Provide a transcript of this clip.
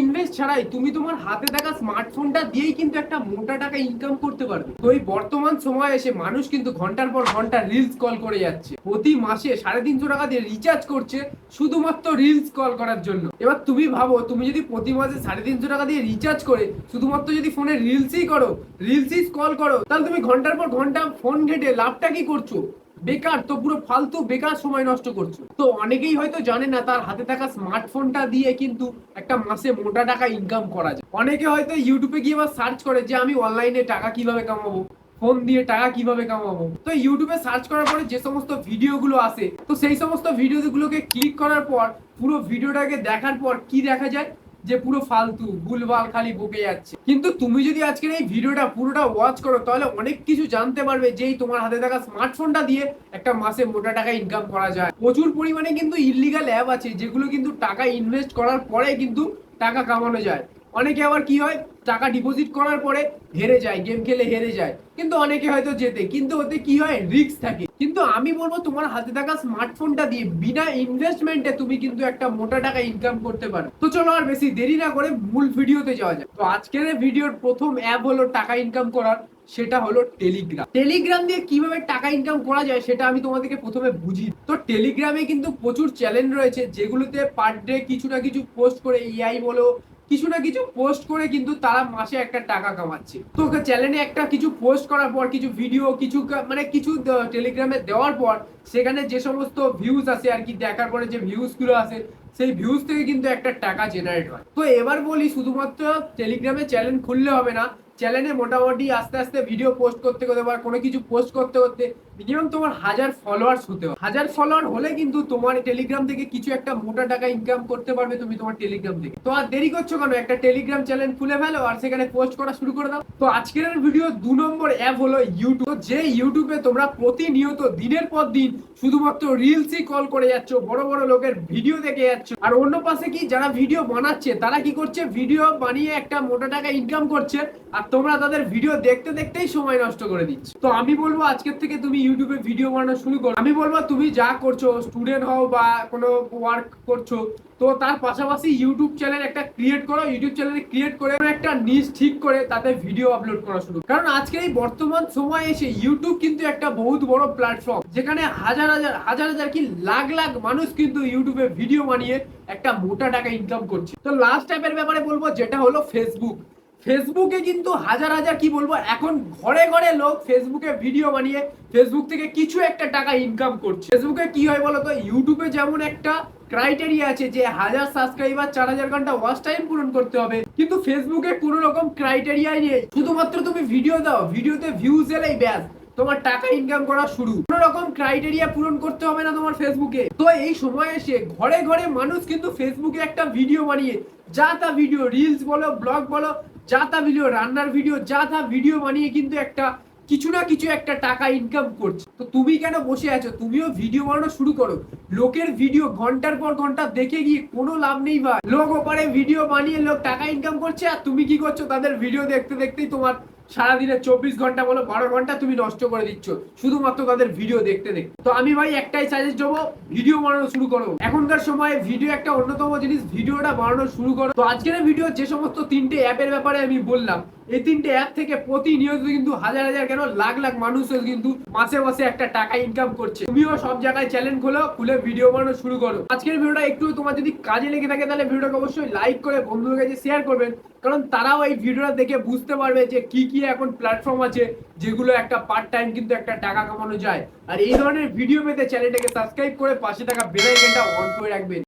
Invest ছাড়াই তুমি তোমার হাতে থাকা স্মার্টফোনটা দিয়েই কিন্তু একটা মোটা টাকা ইনকাম করতে পারবে। তো এই বর্তমান সময়ে এসে মানুষ কিন্তু ঘন্টার পর ঘন্টা রিলস কল করে যাচ্ছে, প্রতি মাসে 350 টাকা দিয়ে রিচার্জ করছে শুধুমাত্র রিলস কল করার জন্য। এবার তুমি ভাবো, তুমি যদি প্রতি মাসে 350 টাকা দিয়ে রিচার্জ করে শুধুমাত্র যদি ফোনে রিলসই করো, রিলসই কল করো, তাহলে তুমি ঘন্টার পর ঘন্টা ফোন ঘেটে লাভটা কি করছো? বেকার তো, পুরো ফালতু বেকার সময় নষ্ট করছো। তো অনেকেই হয়তো জানে না তার হাতে থাকা স্মার্টফোনটা দিয়ে কিন্তু একটা মাসে মোটা টাকা ইনকাম করা যায়। অনেকে হয়তো ইউটিউবে গিয়ে আবার সার্চ করে যে আমি অনলাইনে টাকা কিভাবে কামাবো, ফোন দিয়ে টাকা কিভাবে কামাবো। তো ইউটিউবে সার্চ করার পরে যে সমস্ত ভিডিওগুলো আসে, তো সেই সমস্ত ভিডিওগুলোকে ক্লিক করার পর পুরো ভিডিওটাকে দেখার পর কি দেখা যায়, যে পুরো ফালতু ভুলভাল খালি বকে যাচ্ছে। কিন্তু তুমি যদি আজকের এই ভিডিওটা পুরোটা ওয়াচ করো তাহলে অনেক কিছু জানতে পারবে, যেই তোমার হাতে থাকা স্মার্টফোনটা দিয়ে একটা মাসে মোটা টাকা ইনকাম করা যায়। প্রচুর পরিমাণে কিন্তু ইললিগাল অ্যাপ আছে যেগুলো কিন্তু টাকা ইনভেস্ট করার পরে কিন্তু টাকা কামানো যায়। অনেকে আবার কি হয়, টাকা ডিপোজিট করার পরে হেরে যায়, গেম খেলে হেরে যায়। কিন্তু অনেকে হয়তো জেতে, কিন্তু ওতে কি হয়, রিস্ক থাকে। কিন্তু আমি বলবো তোমার হাতে থাকা স্মার্টফোনটা দিয়ে বিনা ইনভেস্টমেন্টে তুমি কিন্তু একটা মোটা টাকা ইনকাম করতে পারো। তো চলো আর বেশি দেরি না করে মূল ভিডিওতে যাওয়া যায়। তো আজকের ভিডিওর প্রথম অ্যাপ হলো টাকা ইনকাম করার, সেটা হলো টেলিগ্রাম। টেলিগ্রাম দিয়ে কিভাবে টাকা ইনকাম করা যায় সেটা আমি তোমাদেরকে প্রথমে বুঝি। তো টেলিগ্রামে কিন্তু প্রচুর চ্যানেল রয়েছে যেগুলোতে পার ডে কিছু না কিছু পোস্ট করে, এআই বলো কিছু না কিছু পোস্ট করে কিন্তু তারা মাসে একটা টাকা কামাচ্ছে। তো চ্যানেলে একটা কিছু পোস্ট করার পর, কিছু ভিডিও কিছু মানে কিছু টেলিগ্রামে দেওয়ার পর সেখানে যে সমস্ত ভিউজ আসে আর কি, দেখার পরে যে ভিউজ গুলো আসে সেই ভিউজ থেকে কিন্তু একটা টাকা জেনারেট হয়। তো এবার বলি, শুধুমাত্র টেলিগ্রামে চ্যানেল খুললে হবে না। চ্যানেলে মোটামুটি আস্তে আস্তে ভিডিও পোস্ট করতে করতে বা কোনো কিছু পোস্ট করতে করতে মিনিমাম তোমার 1000 ফলোয়ার্স হতে হবে। 1000 ফলোয়ার হলে কিন্তু তোমার টেলিগ্রাম থেকে কিছু একটা মোটা টাকা ইনকাম করতে পারবে তুমি তোমার টেলিগ্রাম থেকে। তো আর দেরি করছো কেন, একটা টেলিগ্রাম চ্যানেল খুলে ফেলো আর সেখানে পোস্ট করা শুরু করে দাও। তো আজকের ভিডিও 2 নম্বর অ্যাপ হলো ইউটিউব। যে ইউটিউবে তোমরা প্রতিনিয়ত দিনের পর দিন শুধুমাত্র রিলসই কল করে যাচ্ছ, বড় বড় লোকের ভিডিও দেখে যাচ্ছ, আর অন্য পাশে কি যারা ভিডিও বানাচ্ছে তারা কি করছে, ভিডিও বানিয়ে একটা মোটা টাকা ইনকাম করছে, আর তোমরা তাদের ভিডিও দেখতে দেখতেই সময় নষ্ট করে দিচ্ছ। তো আমি বলবো আজকের থেকে তুমি ইউটিউবে ভিডিও বানানো শুরু করো। আমি বলবো তুমি যা করছো, স্টুডেন্ট হও বা কোনো ওয়ার্ক করছো, তো তার পাশাপাশি ইউটিউব চ্যানেল একটা ক্রিয়েট করো। ইউটিউব চ্যানেল ক্রিয়েট করে একটা নিশ ঠিক করে তাতে ভিডিও আপলোড করা শুরু। কারণ আজকের এই বর্তমান সময়ে এসে ইউটিউব কিন্তু একটা বহুত বড় প্ল্যাটফর্ম, যেখানে হাজার হাজার হাজার হাজার কি লাখ লাখ মানুষ কিন্তু ইউটিউবে ভিডিও বানিয়ে একটা মোটা টাকা ইনকাম করছে। তো লাস্ট অ্যাপের ব্যাপারে বলবো, যেটা হলো ফেসবুক। ফেসবুকে কিন্তু হাজার হাজার কি বলবো, এখন ঘরে ঘরে লোক ফেসবুকে ভিডিও বানিয়ে ফেসবুক থেকে কিছু একটা টাকা ইনকাম করছে। ফেসবুকে কি হয় বলো তো, ইউটিউবে যেমন একটা ক্রাইটেরিয়া আছে যে 1000 সাবস্ক্রাইবার 4000 ঘন্টা ওয়াচ টাইম পূরণ করতে হবে, কিন্তু ফেসবুকে কোনো রকম ক্রাইটেরিয়াই নেই। শুধুমাত্র তুমি ভিডিও দাও, ভিডিওতে ভিউজ এলেই ব্যাস তোমার টাকা ইনকাম করা শুরু। কোনো রকম ক্রাইটেরিয়া পূরণ করতে হবে না তোমার ফেসবুকে। তো এই সময় এসে ঘরে ঘরে মানুষ কিন্তু ফেসবুকে একটা ভিডিও বানিয়ে, যা তা ভিডিও, রিলস বলো, ব্লগ বলো, যা তা ভিডিও, রান্নার ভিডিও, যা তা ভিডিও বানিয়ে কিন্তু একটা কিছু না কিছু একটা টাকা ইনকাম করছে। তো তুমি কেন বসে আছো, তুমিও ভিডিও বানানো শুরু করো। লোকের ভিডিও ঘন্টার পর ঘন্টা দেখে গিয়ে কোনো লাভ নেই ভাই। লোক ওপারে ভিডিও বানিয়ে লোক টাকা ইনকাম করছে, আর তুমি কি করছো, তাদের ভিডিও দেখতে দেখতেই তোমার সারাদিনে 24 ঘন্টা বলো 12 ঘন্টা তুমি নষ্ট করে দিচ্ছ শুধুমাত্র তাদের ভিডিও দেখতে দেখতে। তো আমি ভাই একটাই সাজেস্ট দেবো, ভিডিও বানানো শুরু করো। এখনকার সময়ে ভিডিও একটা অন্যতম জিনিস, ভিডিওটা বানানো শুরু করো। তো আজকের ভিডিও যে সমস্ত 3টে অ্যাপের ব্যাপারে আমি বললাম, এই 3টে অ্যাপ থেকে প্রতিনিয়ত কিন্তু হাজার হাজার কেন লাখ লাখ মানুষও কিন্তু মাসে মাসে একটা টাকা ইনকাম করছে। তুমিও সব জায়গায় চ্যানেল খোলো, খুলে ভিডিও বানানো শুরু করো। আজকের ভিডিওটা একটু তোমার যদি কাজে লেগে থাকে তাহলে ভিডিওটাকে অবশ্যই লাইক করে বন্ধুদের কাছে শেয়ার করবেন, কারণ তারাও এই ভিডিওটা দেখে বুঝতে পারবে যে কি কি এখন প্ল্যাটফর্ম আছে যেগুলো একটা পার্ট টাইম কিন্তু একটা টাকা কামানো যায়। আর এই ধরনের ভিডিও পেতে চ্যানেলটাকে সাবস্ক্রাইব করে পাশে থাকা বেল আইকনটা অন করে রাখবেন।